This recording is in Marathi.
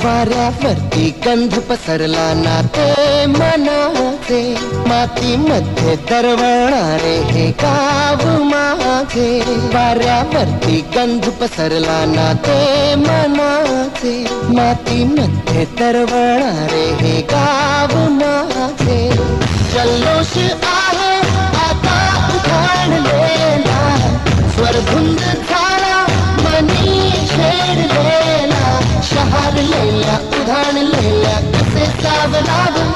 वाऱ्यावरती गंध पसरला ना ते मनाचे, मातीमध्ये दरवळणारे हे गाव माझे. वाऱ्यावरती गंध पसरला ना ते मनाचे, मातीमध्ये दरवळणारे हे गाव माझे. जल्लोष आहे आता उधळलेला, स्वरधुंद झाला मनी छेडलेला. शहारलेल्या उधाणलेल्या कसे सावलाव